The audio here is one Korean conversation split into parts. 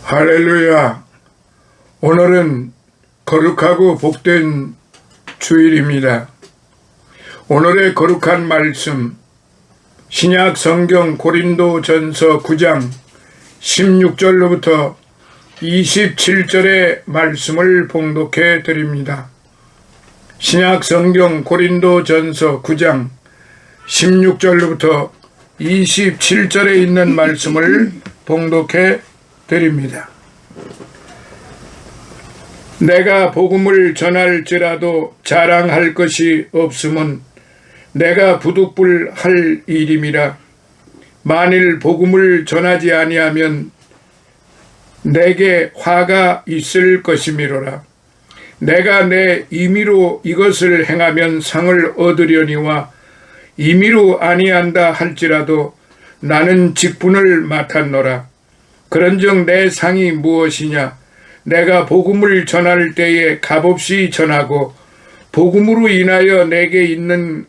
할렐루야. 오늘은 거룩하고 복된 주일입니다. 오늘의 거룩한 말씀, 신약 성경 고린도전서 9장 16절로부터 27절의 말씀을 봉독해 드립니다. 신약 성경 고린도전서 9장 16절로부터 27절에 있는 말씀을 봉독해 드립니다. 내가 복음을 전할지라도 자랑할 것이 없음은 내가 부득불할 일임이라. 만일 복음을 전하지 아니하면 내게 화가 있을 것이미로라. 내가 내 임의로 이것을 행하면 상을 얻으려니와 임의로 아니한다 할지라도 나는 직분을 맡았노라. 그런즉 내 상이 무엇이냐? 내가 복음을 전할 때에 값없이 전하고 복음으로 인하여 내게 있는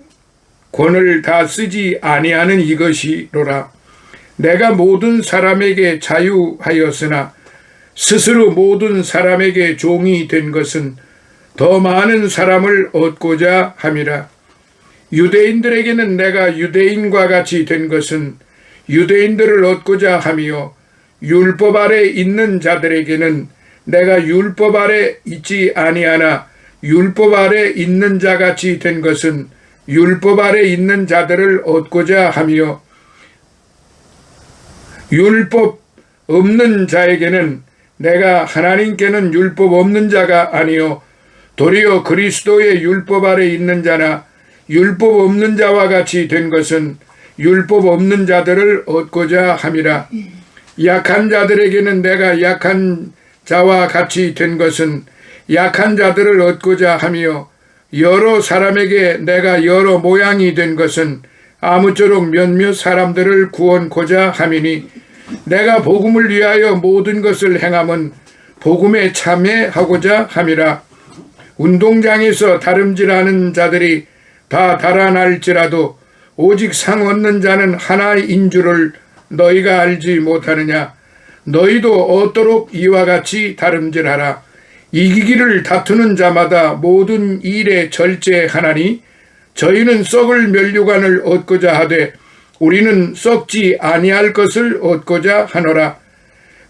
권을 다 쓰지 아니하는 이것이로라. 내가 모든 사람에게 자유하였으나 스스로 모든 사람에게 종이 된 것은 더 많은 사람을 얻고자 함이라. 유대인들에게는 내가 유대인과 같이 된 것은 유대인들을 얻고자 함이요 율법 아래 있는 자들에게는 내가 율법 아래 있지 아니하나 율법 아래 있는 자같이 된 것은 율법 아래 있는 자들을 얻고자 함이요 율법 없는 자에게는 내가 하나님께는 율법 없는 자가 아니요 도리어 그리스도의 율법 아래 있는 자나 율법 없는 자와 같이 된 것은 율법 없는 자들을 얻고자 함이라. 약한 자들에게는 내가 약한 자와 같이 된 것은 약한 자들을 얻고자 하며 여러 사람에게 내가 여러 모양이 된 것은 아무쪼록 몇몇 사람들을 구원코자 함이니 내가 복음을 위하여 모든 것을 행함은 복음에 참여하고자 함이라. 운동장에서 다름질하는 자들이 다 달아날지라도 오직 상 얻는 자는 하나인 줄을 너희가 알지 못하느냐? 너희도 얻도록 이와 같이 다름질하라. 이기기를 다투는 자마다 모든 일에 절제하나니 저희는 썩을 면류관을 얻고자 하되 우리는 썩지 아니할 것을 얻고자 하노라.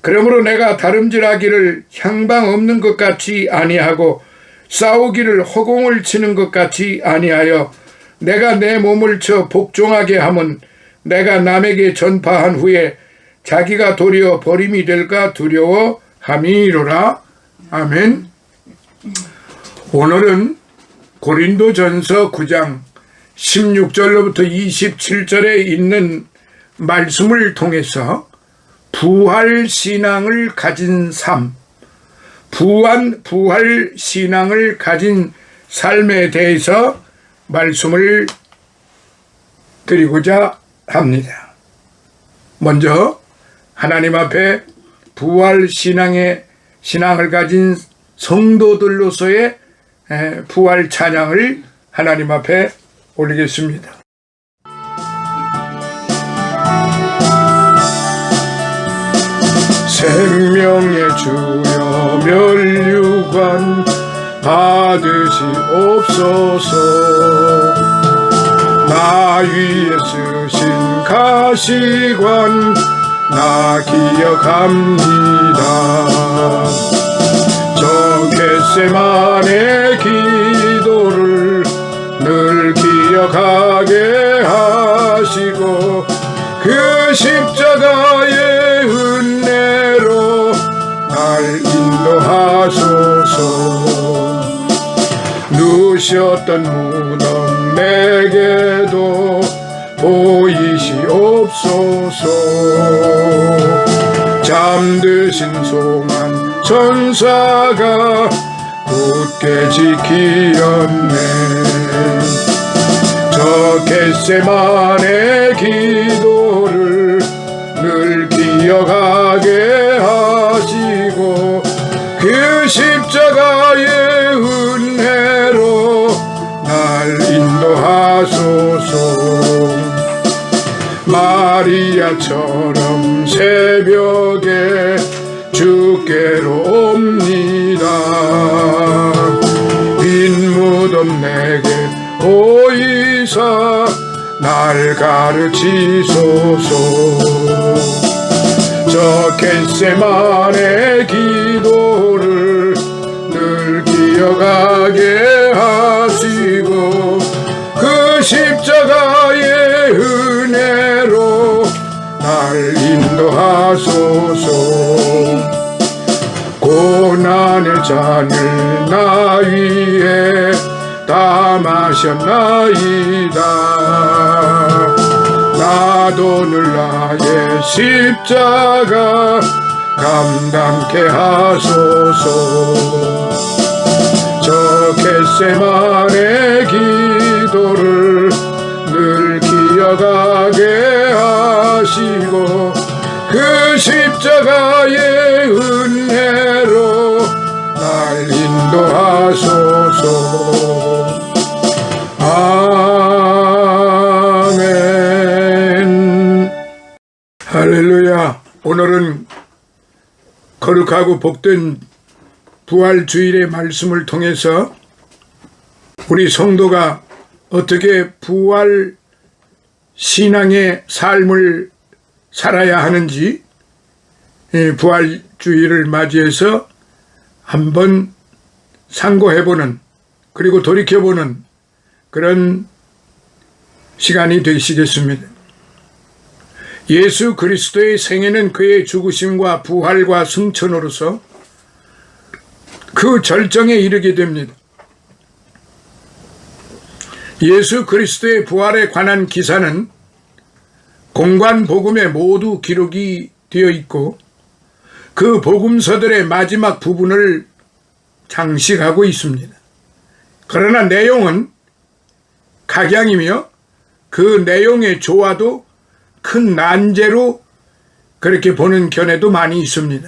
그러므로 내가 다름질하기를 향방 없는 것 같이 아니하고 싸우기를 허공을 치는 것 같이 아니하여 내가 내 몸을 쳐 복종하게 함은 내가 남에게 전파한 후에 자기가 도리어 버림이 될까 두려워함이로라. 아멘. 오늘은 고린도전서 9장 16절로부터 27절에 있는 말씀을 통해서 부활 신앙을 가진 삶, 부활 신앙을 가진 삶에 대해서 말씀을 드리고자 합니다. 먼저 하나님 앞에 부활 신앙을 가진 성도들로서의 부활 찬양을 하나님 앞에 올리겠습니다. 생명의 주여 면류관 받으시옵소서. 나 위에 쓰신 가시관 나 기억합니다. 저 겟세마네 기도를 늘 기억하게 하시고 그 십자가의 은혜로 날 인도하소서. 누셨던 무덤 내게도 보이시옵소서. 잠드신 송한 천사가 굳게 지키었네. 저 겟세마네 기도를 늘 기억하게 하시고 그 십자가의 은혜로 날 인도하소서. 마리아처럼 새벽에 주 외로웁니다. 빈 무덤 내게 보이사 날 가르치소서. 저 겟세마네 기도를 늘 기억하게 하시고 그 십자가의 은혜로 날 인도하소서. 고난의 잔을 나 위에 다 마셨나이다. 나도 늘 나의 십자가 감당케 하소서. 저 겟세마네 기도를 늘 기억하게 하시고 그 십자가의 은혜로 날 인도하소서. 아멘. 할렐루야. 오늘은 거룩하고 복된 부활주일의 말씀을 통해서 우리 성도가 어떻게 부활 신앙의 삶을 살아야 하는지 부활주일을 맞이해서 한번 상고해보는, 그리고 돌이켜보는 그런 시간이 되시겠습니다. 예수 그리스도의 생애는 그의 죽으심과 부활과 승천으로서 그 절정에 이르게 됩니다. 예수 그리스도의 부활에 관한 기사는 공관복음에 모두 기록이 되어 있고 그 복음서들의 마지막 부분을 장식하고 있습니다. 그러나 내용은 각양이며 그 내용의 조화도 큰 난제로 그렇게 보는 견해도 많이 있습니다.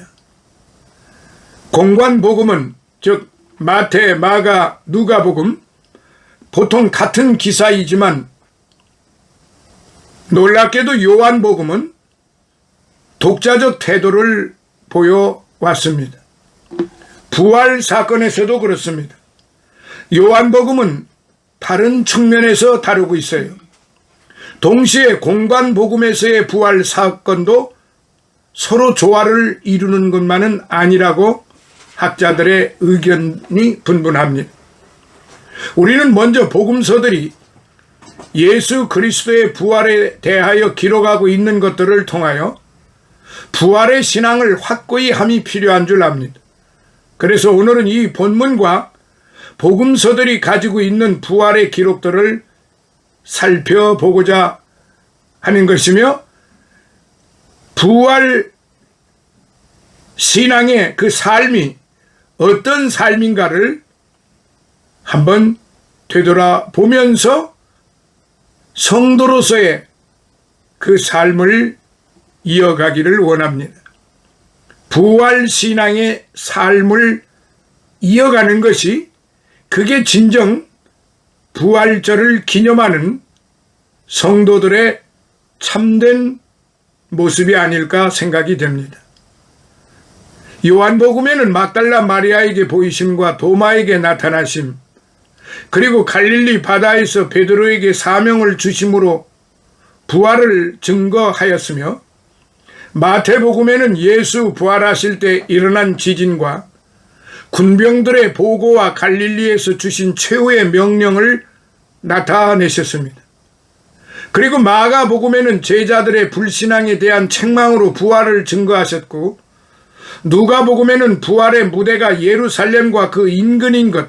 공관복음은 즉 마태, 마가, 누가복음 보통 같은 기사이지만 놀랍게도 요한복음은 독자적 태도를 보여왔습니다. 부활 사건에서도 그렇습니다. 요한복음은 다른 측면에서 다루고 있어요. 동시에 공관복음에서의 부활 사건도 서로 조화를 이루는 것만은 아니라고 학자들의 의견이 분분합니다. 우리는 먼저 복음서들이 예수 그리스도의 부활에 대하여 기록하고 있는 것들을 통하여 부활의 신앙을 확고히 함이 필요한 줄 압니다. 그래서 오늘은 이 본문과 복음서들이 가지고 있는 부활의 기록들을 살펴보고자 하는 것이며 부활 신앙의 그 삶이 어떤 삶인가를 한번 되돌아보면서 성도로서의 그 삶을 이어가기를 원합니다. 부활 신앙의 삶을 이어가는 것이 그게 진정 부활절을 기념하는 성도들의 참된 모습이 아닐까 생각이 됩니다. 요한복음에는 막달라 마리아에게 보이심과 도마에게 나타나심, 그리고 갈릴리 바다에서 베드로에게 사명을 주심으로 부활을 증거하였으며, 마태복음에는 예수 부활하실 때 일어난 지진과 군병들의 보고와 갈릴리에서 주신 최후의 명령을 나타내셨습니다. 그리고 마가복음에는 제자들의 불신앙에 대한 책망으로 부활을 증거하셨고, 누가복음에는 부활의 무대가 예루살렘과 그 인근인 것,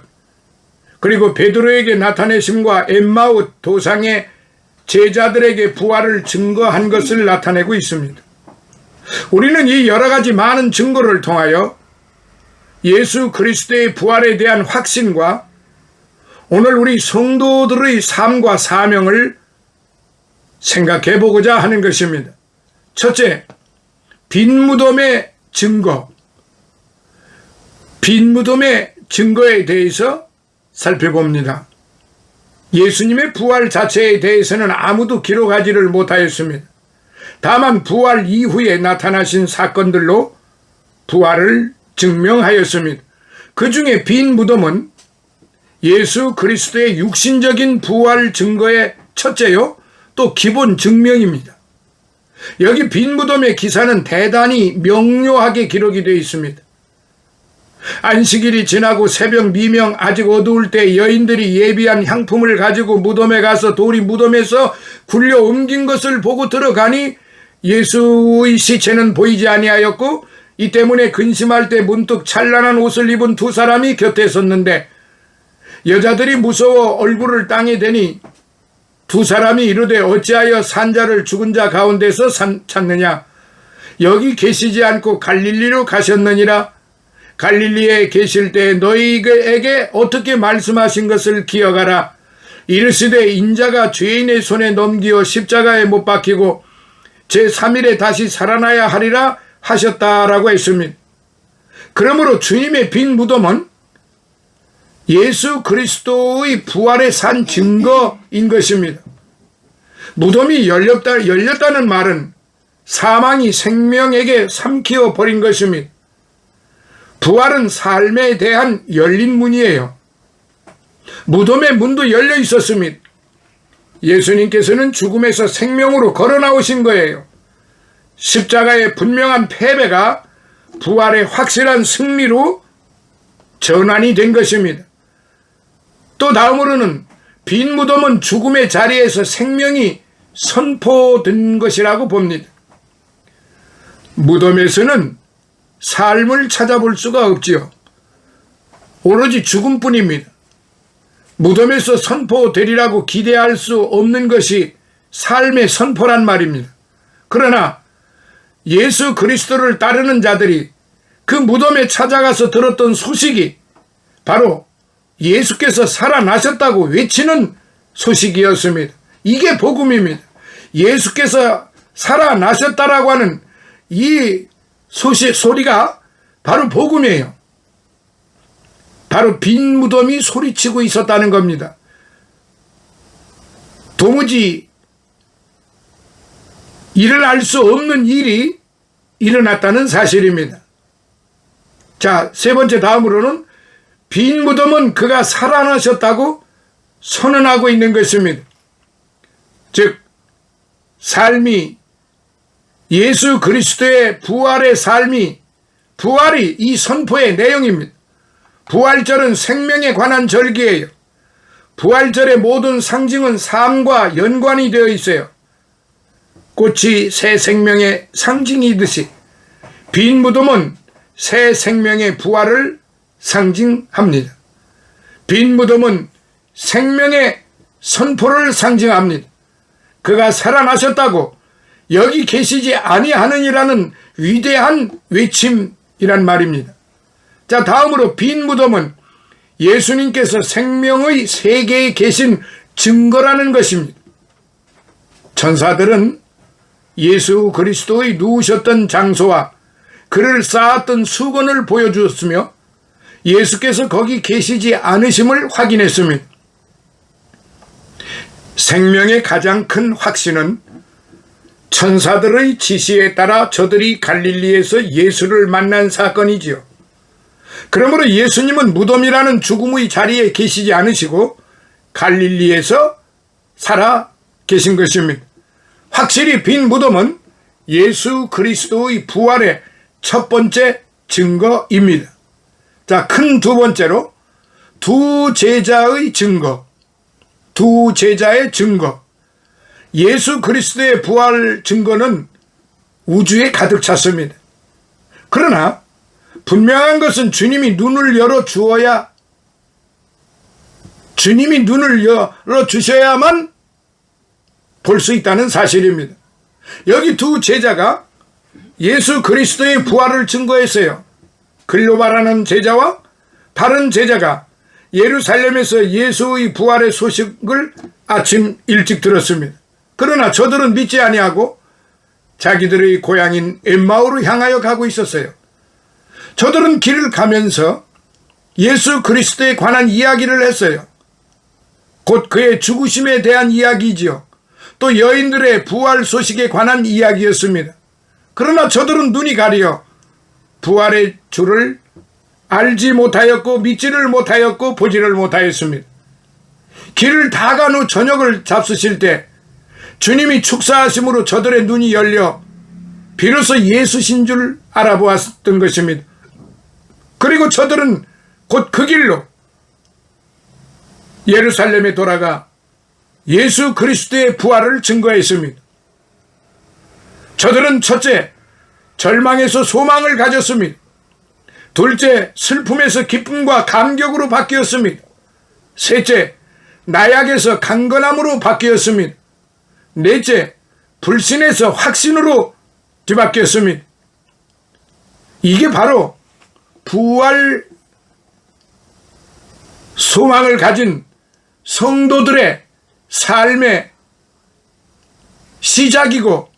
그리고 베드로에게 나타내심과 엠마웃 도상의 제자들에게 부활을 증거한 것을 나타내고 있습니다. 우리는 이 여러 가지 많은 증거를 통하여 예수 그리스도의 부활에 대한 확신과 오늘 우리 성도들의 삶과 사명을 생각해 보고자 하는 것입니다. 첫째, 빈 무덤의 증거. 빈 무덤의 증거에 대해서 살펴봅니다. 예수님의 부활 자체에 대해서는 아무도 기록하지를 못하였습니다. 다만 부활 이후에 나타나신 사건들로 부활을 증명하였습니다. 그 중에 빈 무덤은 예수 그리스도의 육신적인 부활 증거의 첫째요, 또 기본 증명입니다. 여기 빈 무덤의 기사는 대단히 명료하게 기록이 되어 있습니다. 안식일이 지나고 새벽 미명 아직 어두울 때 여인들이 예비한 향품을 가지고 무덤에 가서 돌이 무덤에서 굴려 옮긴 것을 보고 들어가니 예수의 시체는 보이지 아니하였고, 이 때문에 근심할 때 문득 찬란한 옷을 입은 두 사람이 곁에 섰는데 여자들이 무서워 얼굴을 땅에 대니 두 사람이 이르되 어찌하여 산자를 죽은 자 가운데서 찾느냐? 여기 계시지 않고 갈릴리로 가셨느니라. 갈릴리에 계실 때 너희에게 어떻게 말씀하신 것을 기억하라. 이르시되 인자가 죄인의 손에 넘기어 십자가에 못 박히고 제3일에 다시 살아나야 하리라 하셨다라고 했습니다. 그러므로 주님의 빈 무덤은 예수 그리스도의 부활의 산 증거인 것입니다. 무덤이 열렸다는 말은 사망이 생명에게 삼키어 버린 것입니다. 부활은 삶에 대한 열린 문이에요. 무덤의 문도 열려 있었습니다. 예수님께서는 죽음에서 생명으로 걸어 나오신 거예요. 십자가의 분명한 패배가 부활의 확실한 승리로 전환이 된 것입니다. 또 다음으로는 빈 무덤은 죽음의 자리에서 생명이 선포된 것이라고 봅니다. 무덤에서는 삶을 찾아볼 수가 없지요. 오로지 죽음뿐입니다. 무덤에서 선포되리라고 기대할 수 없는 것이 삶의 선포란 말입니다. 그러나 예수 그리스도를 따르는 자들이 그 무덤에 찾아가서 들었던 소식이 바로 예수께서 살아나셨다고 외치는 소식이었습니다. 이게 복음입니다. 예수께서 살아나셨다라고 하는 이 소리가 바로 복음이에요. 바로 빈 무덤이 소리치고 있었다는 겁니다. 도무지 일어날 수 없는 일이 일어났다는 사실입니다. 자, 세 번째 다음으로는 빈 무덤은 그가 살아나셨다고 선언하고 있는 것입니다. 즉 삶이 예수 그리스도의 부활의 삶이 부활이 이 선포의 내용입니다. 부활절은 생명에 관한 절기예요. 부활절의 모든 상징은 삶과 연관이 되어 있어요. 꽃이 새 생명의 상징이듯이 빈 무덤은 새 생명의 부활을 상징합니다. 빈 무덤은 생명의 선포를 상징합니다. 그가 살아나셨다고 여기 계시지 아니하느니라는 위대한 외침이란 말입니다. 자, 다음으로 빈 무덤은 예수님께서 생명의 세계에 계신 증거라는 것입니다. 천사들은 예수 그리스도의 누우셨던 장소와 그를 쌓았던 수건을 보여주었으며 예수께서 거기 계시지 않으심을 확인했습니다. 생명의 가장 큰 확신은 천사들의 지시에 따라 저들이 갈릴리에서 예수를 만난 사건이지요. 그러므로 예수님은 무덤이라는 죽음의 자리에 계시지 않으시고 갈릴리에서 살아 계신 것입니다. 확실히 빈 무덤은 예수 그리스도의 부활의 첫 번째 증거입니다. 자, 큰 두 번째로 두 제자의 증거, 두 제자의 증거. 예수 그리스도의 부활 증거는 우주에 가득 찼습니다. 그러나 분명한 것은 주님이 눈을 열어 주어야, 주님이 눈을 열어 주셔야만 볼 수 있다는 사실입니다. 여기 두 제자가 예수 그리스도의 부활을 증거했어요. 글로바라는 제자와 다른 제자가 예루살렘에서 예수의 부활의 소식을 아침 일찍 들었습니다. 그러나 저들은 믿지 아니하고 자기들의 고향인 엠마오로 향하여 가고 있었어요. 저들은 길을 가면서 예수 그리스도에 관한 이야기를 했어요. 곧 그의 죽으심에 대한 이야기지요. 또 여인들의 부활 소식에 관한 이야기였습니다. 그러나 저들은 눈이 가려 부활의 줄을 알지 못하였고 믿지를 못하였고 보지를 못하였습니다. 길을 다 간 후 저녁을 잡수실 때 주님이 축사하심으로 저들의 눈이 열려 비로소 예수신 줄 알아보았던 것입니다. 그리고 저들은 곧 그 길로 예루살렘에 돌아가 예수 그리스도의 부활을 증거했습니다. 저들은 첫째, 절망에서 소망을 가졌습니다. 둘째, 슬픔에서 기쁨과 감격으로 바뀌었습니다. 셋째, 나약에서 강건함으로 바뀌었습니다. 넷째, 불신에서 확신으로 뒤바뀌었습니다. 이게 바로 부활 소망을 가진 성도들의 삶의 시작이고,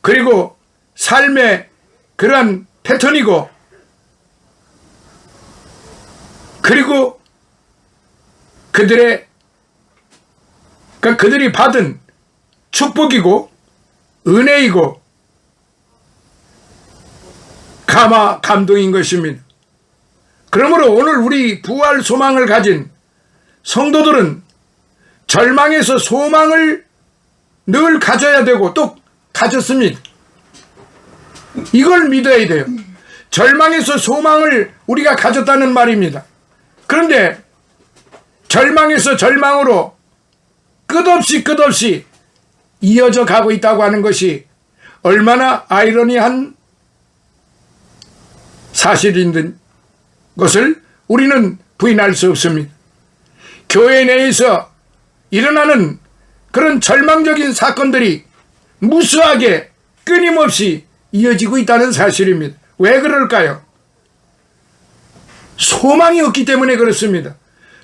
그리고 삶의 그러한 패턴이고, 그리고 그들이 받은 축복이고 은혜이고 감동인 것입니다. 그러므로 오늘 우리 부활 소망을 가진 성도들은 절망에서 소망을 늘 가져야 되고 또 가졌습니다. 이걸 믿어야 돼요. 절망에서 소망을 우리가 가졌다는 말입니다. 그런데 절망에서 절망으로 끝없이 이어져 가고 있다고 하는 것이 얼마나 아이러니한 사실인 것을 우리는 부인할 수 없습니다. 교회 내에서 일어나는 그런 절망적인 사건들이 무수하게 끊임없이 이어지고 있다는 사실입니다. 왜 그럴까요? 소망이 없기 때문에 그렇습니다.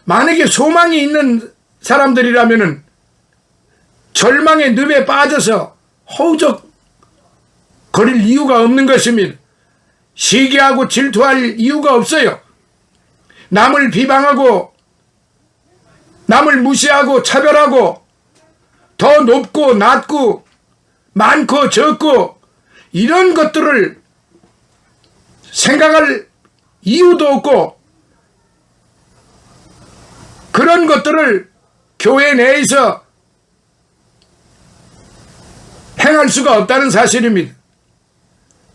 만약에 소망이 있는 사람들이라면은 절망의 늪에 빠져서 허우적 거릴 이유가 없는 것입니다. 시기하고 질투할 이유가 없어요. 남을 비방하고 남을 무시하고 차별하고 더 높고 낮고 많고 적고 이런 것들을 생각할 이유도 없고 그런 것들을 교회 내에서 행할 수가 없다는 사실입니다.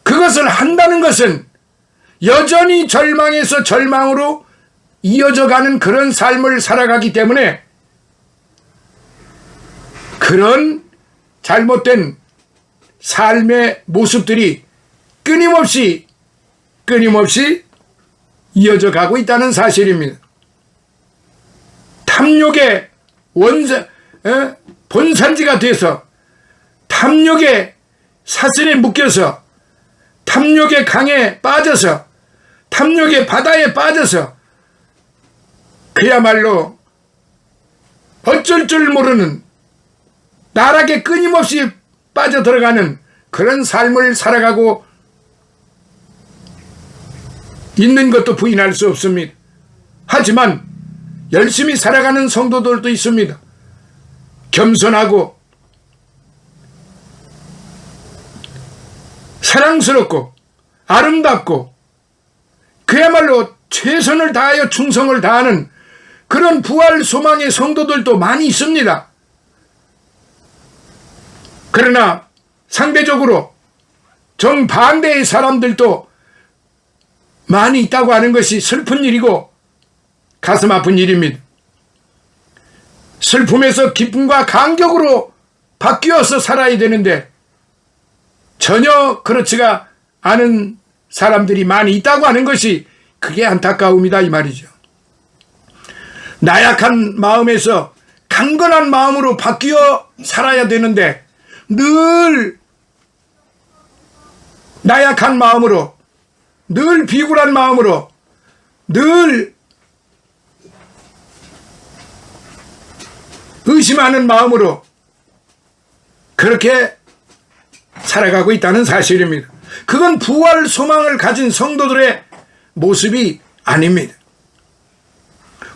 그것을 한다는 것은 여전히 절망에서 절망으로 이어져가는 그런 삶을 살아가기 때문에 그런 잘못된 삶의 모습들이 끊임없이 이어져 가고 있다는 사실입니다. 탐욕의 본산지가 돼서 탐욕의 사슬에 묶여서 탐욕의 강에 빠져서 탐욕의 바다에 빠져서 그야말로 어쩔 줄 모르는 나락에 끊임없이 빠져들어가는 그런 삶을 살아가고 있는 것도 부인할 수 없습니다. 하지만 열심히 살아가는 성도들도 있습니다. 겸손하고 사랑스럽고 아름답고 그야말로 최선을 다하여 충성을 다하는 그런 부활 소망의 성도들도 많이 있습니다. 그러나 상대적으로 정반대의 사람들도 많이 있다고 하는 것이 슬픈 일이고 가슴 아픈 일입니다. 슬픔에서 기쁨과 감격으로 바뀌어서 살아야 되는데 전혀 그렇지가 않은 사람들이 많이 있다고 하는 것이 그게 안타까움이다 이 말이죠. 나약한 마음에서 강건한 마음으로 바뀌어 살아야 되는데 늘 나약한 마음으로 늘 비굴한 마음으로 늘 의심하는 마음으로 그렇게 살아가고 있다는 사실입니다. 그건 부활 소망을 가진 성도들의 모습이 아닙니다.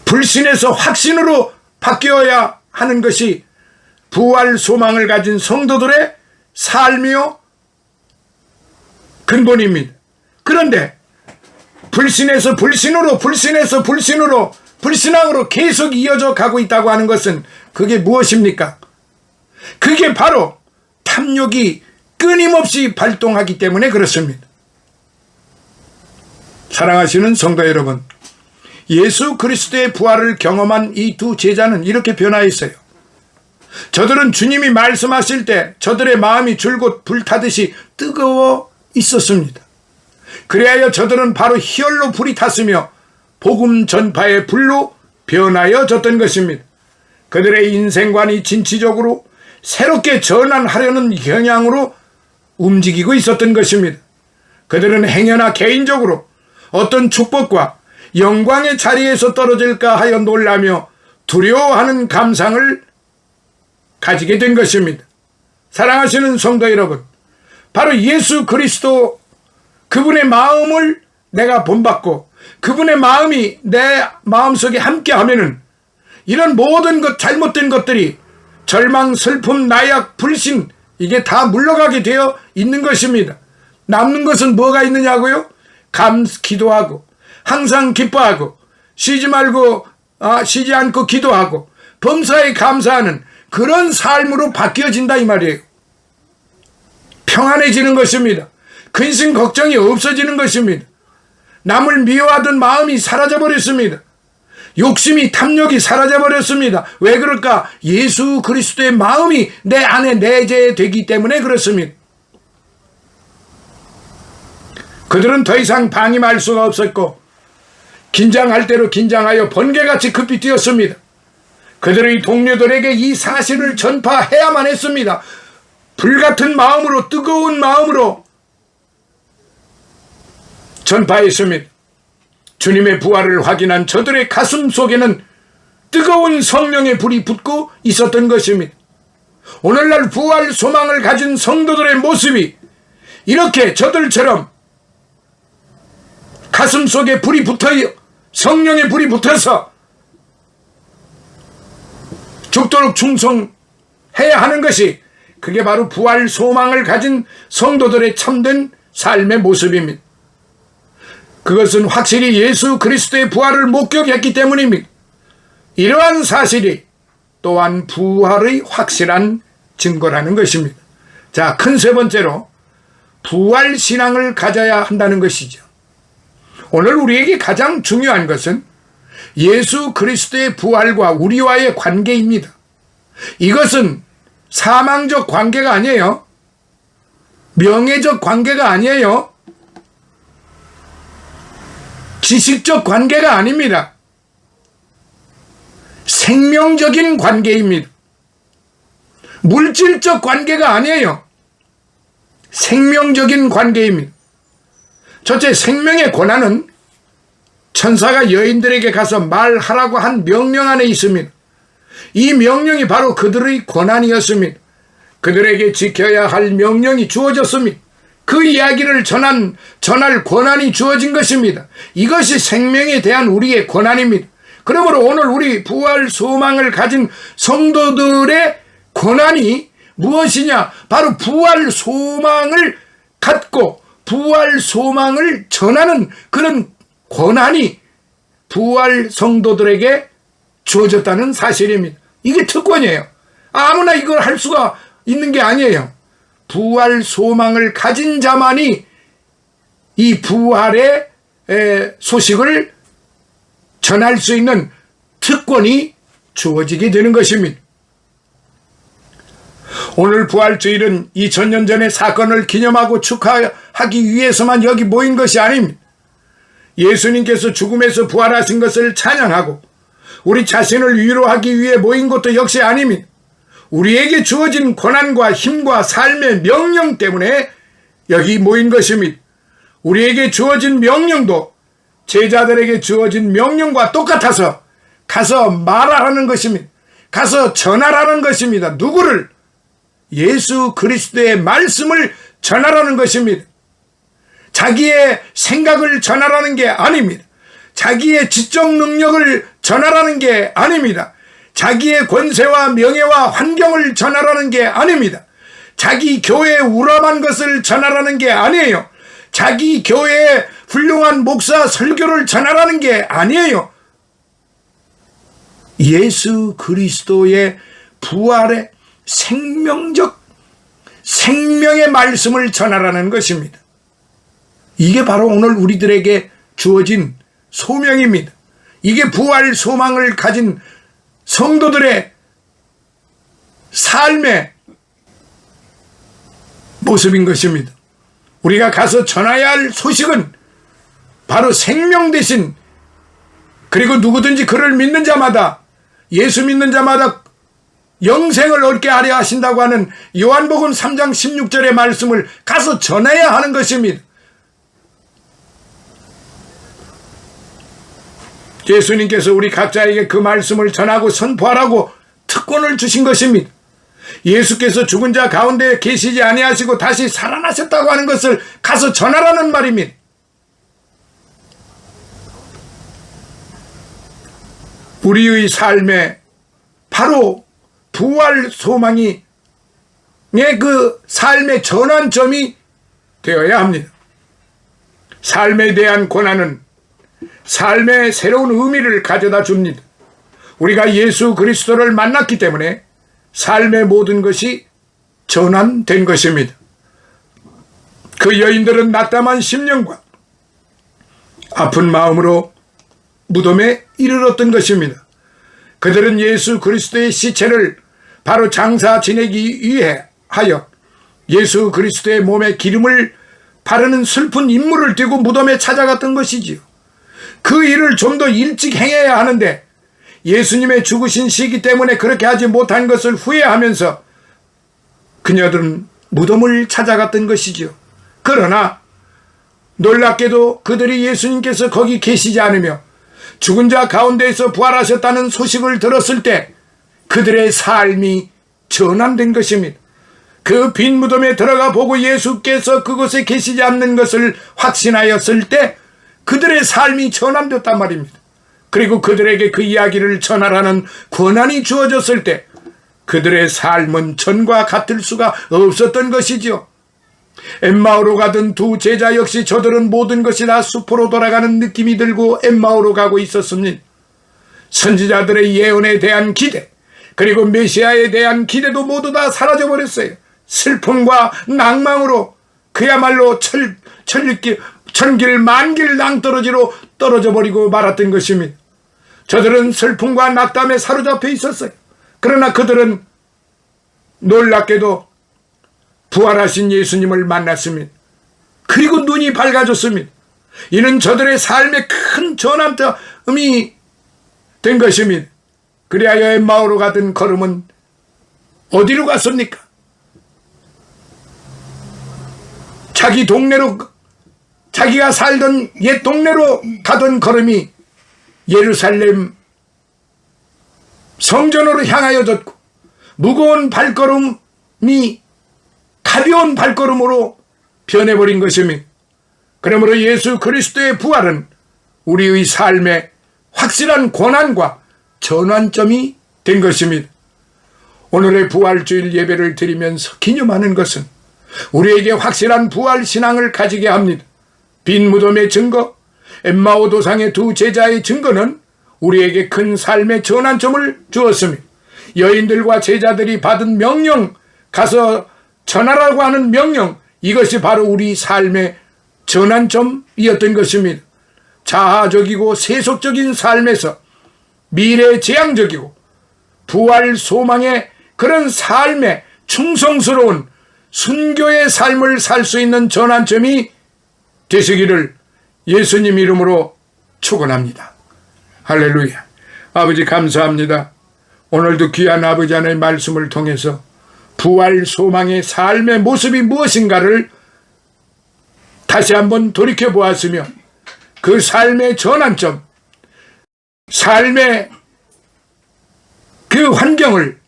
불신에서 확신으로 바뀌어야 하는 것이 부활 소망을 가진 성도들의 삶이요 근본입니다. 그런데 불신에서 불신으로, 불신에서 불신으로, 불신앙으로 계속 이어져 가고 있다고 하는 것은 그게 무엇입니까? 그게 바로 탐욕이 끊임없이 발동하기 때문에 그렇습니다. 사랑하시는 성도 여러분, 예수 그리스도의 부활을 경험한 이 두 제자는 이렇게 변화했어요. 저들은 주님이 말씀하실 때 저들의 마음이 줄곧 불타듯이 뜨거워 있었습니다. 그리하여 저들은 바로 희열로 불이 탔으며 복음 전파의 불로 변하여졌던 것입니다. 그들의 인생관이 진취적으로 새롭게 전환하려는 경향으로 움직이고 있었던 것입니다. 그들은 행여나 개인적으로 어떤 축복과 영광의 자리에서 떨어질까 하여 놀라며 두려워하는 감상을 가지게 된 것입니다. 사랑하시는 성도 여러분, 바로 예수 그리스도 그분의 마음을 내가 본받고 그분의 마음이 내 마음속에 함께 하면은 이런 모든 것 잘못된 것들이 절망, 슬픔, 나약, 불신 이게 다 물러가게 되어 있는 것입니다. 남는 것은 뭐가 있느냐고요? 기도하고 항상 기뻐하고 쉬지 않고 기도하고 범사에 감사하는 그런 삶으로 바뀌어진다 이 말이에요. 평안해지는 것입니다. 근심 걱정이 없어지는 것입니다. 남을 미워하던 마음이 사라져버렸습니다. 욕심이 탐욕이 사라져버렸습니다. 왜 그럴까? 예수 그리스도의 마음이 내 안에 내재되기 때문에 그렇습니다. 그들은 더 이상 방임할 수가 없었고 긴장할 대로 긴장하여 번개같이 급히 뛰었습니다. 그들의 동료들에게 이 사실을 전파해야만 했습니다. 불같은 마음으로, 뜨거운 마음으로 전파했습니다. 주님의 부활을 확인한 저들의 가슴 속에는 뜨거운 성령의 불이 붙고 있었던 것입니다. 오늘날 부활 소망을 가진 성도들의 모습이 이렇게 저들처럼 가슴 속에 불이 붙어요. 성령의 불이 붙어서 죽도록 충성해야 하는 것이 그게 바로 부활 소망을 가진 성도들의 참된 삶의 모습입니다. 그것은 확실히 예수 그리스도의 부활을 목격했기 때문입니다. 이러한 사실이 또한 부활의 확실한 증거라는 것입니다. 자, 큰 세 번째로 부활 신앙을 가져야 한다는 것이죠. 오늘 우리에게 가장 중요한 것은 예수 그리스도의 부활과 우리와의 관계입니다. 이것은 사망적 관계가 아니에요. 명예적 관계가 아니에요. 지식적 관계가 아닙니다. 생명적인 관계입니다. 물질적 관계가 아니에요. 생명적인 관계입니다. 첫째, 생명의 권한은 천사가 여인들에게 가서 말하라고 한 명령 안에 있습니다. 이 명령이 바로 그들의 권한이었습니다. 그들에게 지켜야 할 명령이 주어졌습니다. 그 이야기를 전할 권한이 주어진 것입니다. 이것이 생명에 대한 우리의 권한입니다. 그러므로 오늘 우리 부활 소망을 가진 성도들의 권한이 무엇이냐? 바로 부활 소망을 갖고 부활 소망을 전하는 그런 권한이 부활 성도들에게 주어졌다는 사실입니다. 이게 특권이에요. 아무나 이걸 할 수가 있는 게 아니에요. 부활 소망을 가진 자만이 이 부활의 소식을 전할 수 있는 특권이 주어지게 되는 것입니다. 오늘 부활주일은 2000년 전의 사건을 기념하고 축하하기 위해서만 여기 모인 것이 아닙니다. 예수님께서 죽음에서 부활하신 것을 찬양하고 우리 자신을 위로하기 위해 모인 것도 역시 아닙니다. 우리에게 주어진 권한과 힘과 삶의 명령 때문에 여기 모인 것입니다. 우리에게 주어진 명령도 제자들에게 주어진 명령과 똑같아서 가서 말하라는 것입니다. 가서 전하라는 것입니다. 누구를? 예수 그리스도의 말씀을 전하라는 것입니다. 자기의 생각을 전하라는 게 아닙니다. 자기의 지적 능력을 전하라는 게 아닙니다. 자기의 권세와 명예와 환경을 전하라는 게 아닙니다. 자기 교회에 우람한 것을 전하라는 게 아니에요. 자기 교회에 훌륭한 목사 설교를 전하라는 게 아니에요. 예수 그리스도의 부활의 생명의 말씀을 전하라는 것입니다. 이게 바로 오늘 우리들에게 주어진 소명입니다. 이게 부활 소망을 가진 성도들의 삶의 모습인 것입니다. 우리가 가서 전해야 할 소식은 바로 생명 대신, 그리고 누구든지 그를 믿는 자마다, 예수 믿는 자마다 영생을 얻게 하려 하신다고 하는 요한복음 3장 16절의 말씀을 가서 전해야 하는 것입니다. 예수님께서 우리 각자에게 그 말씀을 전하고 선포하라고 특권을 주신 것입니다. 예수께서 죽은 자 가운데 계시지 아니하시고 다시 살아나셨다고 하는 것을 가서 전하라는 말입니다. 우리의 삶에 바로 부활 소망이 그 삶의 전환점이 되어야 합니다. 삶에 대한 고난은 삶의 새로운 의미를 가져다 줍니다. 우리가 예수 그리스도를 만났기 때문에 삶의 모든 것이 전환된 것입니다. 그 여인들은 낙담한 심령과 아픈 마음으로 무덤에 이르렀던 것입니다. 그들은 예수 그리스도의 시체를 바로 장사 지내기 위해 하여 예수 그리스도의 몸에 기름을 바르는 슬픈 임무를 띠고 무덤에 찾아갔던 것이지요. 그 일을 좀 더 일찍 행해야 하는데 예수님의 죽으신 시기 때문에 그렇게 하지 못한 것을 후회하면서 그녀들은 무덤을 찾아갔던 것이지요. 그러나 놀랍게도 그들이 예수님께서 거기 계시지 않으며 죽은 자 가운데에서 부활하셨다는 소식을 들었을 때 그들의 삶이 전환된 것입니다. 그 빈 무덤에 들어가 보고 예수께서 그곳에 계시지 않는 것을 확신하였을 때 그들의 삶이 전환됐단 말입니다. 그리고 그들에게 그 이야기를 전하라는 권한이 주어졌을 때 그들의 삶은 전과 같을 수가 없었던 것이죠. 엠마오로 가던 두 제자 역시 저들은 모든 것이 다 숲으로 돌아가는 느낌이 들고 엠마오로 가고 있었습니다. 선지자들의 예언에 대한 기대, 그리고 메시아에 대한 기대도 모두 다 사라져버렸어요. 슬픔과 낭망으로 그야말로 천길 만길 낭떠러지로 떨어져 버리고 말았던 것입니다. 저들은 슬픔과 낙담에 사로잡혀 있었어요. 그러나 그들은 놀랍게도 부활하신 예수님을 만났습니다. 그리고 눈이 밝아졌습니다. 이는 저들의 삶의 큰 전환점이 된 것입니다. 그리하여 엠마오로 가던 걸음은 어디로 갔습니까? 자기 동네로, 자기가 살던 옛 동네로 가던 걸음이 예루살렘 성전으로 향하여졌고 무거운 발걸음이 가벼운 발걸음으로 변해버린 것입니다. 그러므로 예수 그리스도의 부활은 우리의 삶의 확실한 고난과 전환점이 된 것입니다. 오늘의 부활주일 예배를 드리면서 기념하는 것은 우리에게 확실한 부활 신앙을 가지게 합니다. 빈 무덤의 증거, 엠마오 도상의 두 제자의 증거는 우리에게 큰 삶의 전환점을 주었습니다. 여인들과 제자들이 받은 명령, 가서 전하라고 하는 명령, 이것이 바로 우리 삶의 전환점이었던 것입니다. 자아적이고 세속적인 삶에서 미래지향적이고 부활 소망의 그런 삶에 충성스러운 순교의 삶을 살 수 있는 전환점이 되시기를 예수님 이름으로 축원합니다. 할렐루야. 아버지 감사합니다. 오늘도 귀한 아버지 하나님의 말씀을 통해서 부활 소망의 삶의 모습이 무엇인가를 다시 한번 돌이켜보았으며 그 삶의 전환점, 삶의 그 환경을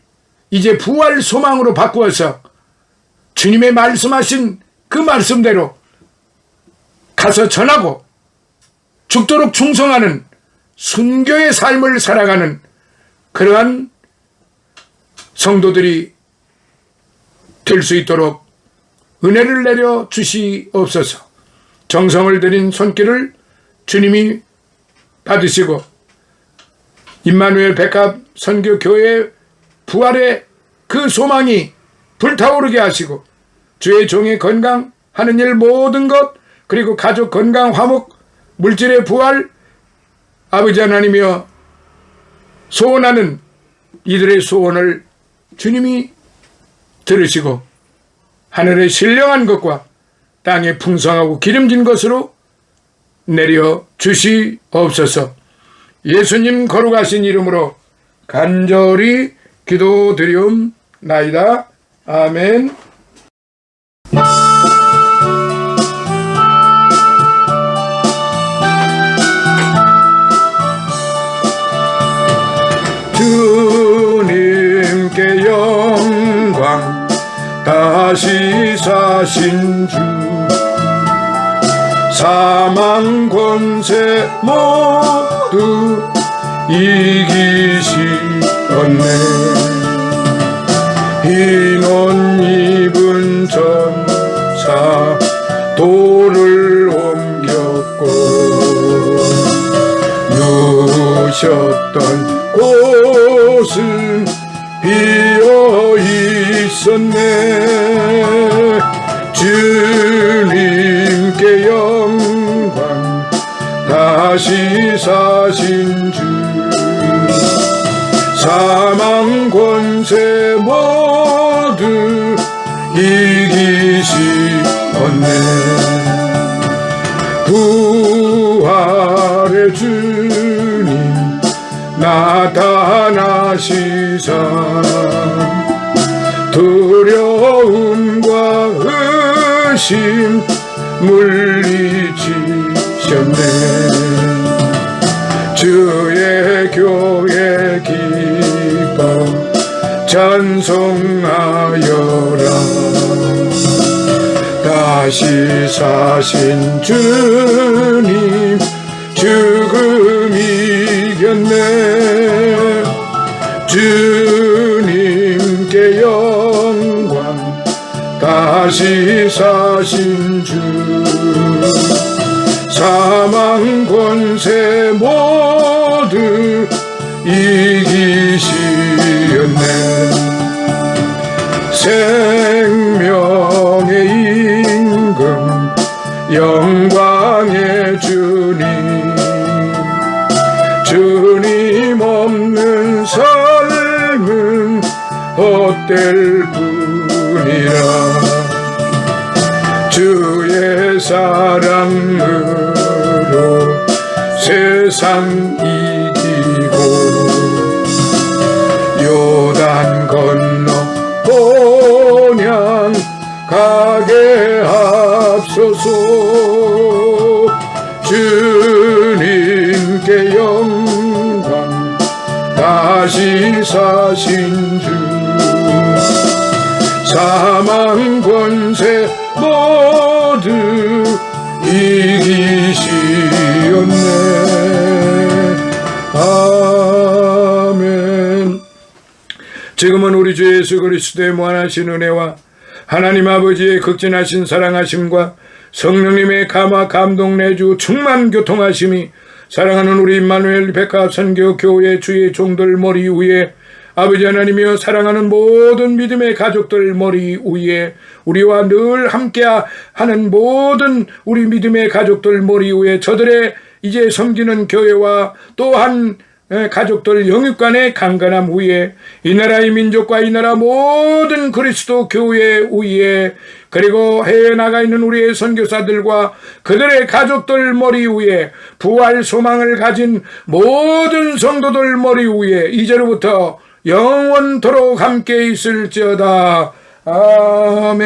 이제 부활 소망으로 바꾸어서 주님의 말씀하신 그 말씀대로 가서 전하고 죽도록 충성하는 순교의 삶을 살아가는 그러한 성도들이 될 수 있도록 은혜를 내려 주시옵소서. 정성을 들인 손길을 주님이 받으시고 임마누엘 백합 선교교회 부활의 그 소망이 불타오르게 하시고 주의 종의 건강, 하는 일 모든 것, 그리고 가족 건강, 화목, 물질의 부활, 아버지 하나님이여 소원하는 이들의 소원을 주님이 들으시고 하늘의 신령한 것과 땅에 풍성하고 기름진 것으로 내려 주시옵소서. 예수님 거룩하신 이름으로 간절히 기도드리옵나이다. 아멘. 주님께 영광, 다시 사신 주, 사망 권세 모두 이기시었네. 흰 옷 입은 천사 돌을 옮겼고 누우셨던 곳은 비어 있었네. 주님께 영광, 다시 사신 주, 사망 권세 모두 이기시었네. 부활의 주님 나타나시사 두려움과 의심 물리치셨네. 주의 교회 기뻐 찬송하여라. 다시 사신 주님 죽음 이겼네. 주님께 영광, 다시 사신 주, 사망 권세 모두 이기시었네. 생명의 임금, 영광의 주님, 주님 없는 삶은 헛될 뿐이라. 주의 사랑으로 세상 이기고 요단 건너 본향 가게 하소서. 주님께 영광, 다시 사신 주, 사망 권세 모두 이기시었네. 아멘. 지금은 우리 주 예수 그리스도의 무한하신 은혜와 하나님 아버지의 극진하신 사랑하심과 성령님의 감화 감동 내주 충만 교통하심이 사랑하는 우리 임마누엘 백합 선교 교회 주의 종들 머리 위에, 아버지 하나님이여 사랑하는 모든 믿음의 가족들 머리 위에, 우리와 늘 함께하는 모든 우리 믿음의 가족들 머리 위에, 저들의 이제 섬기는 교회와 또한 가족들 영육간의 강건함 위에, 이 나라의 민족과 이 나라 모든 그리스도 교회 위에, 그리고 해외에 나가 있는 우리의 선교사들과 그들의 가족들 머리 위에, 부활 소망을 가진 모든 성도들 머리 위에 이제로부터 영원토록 함께 있을지어다. 아멘.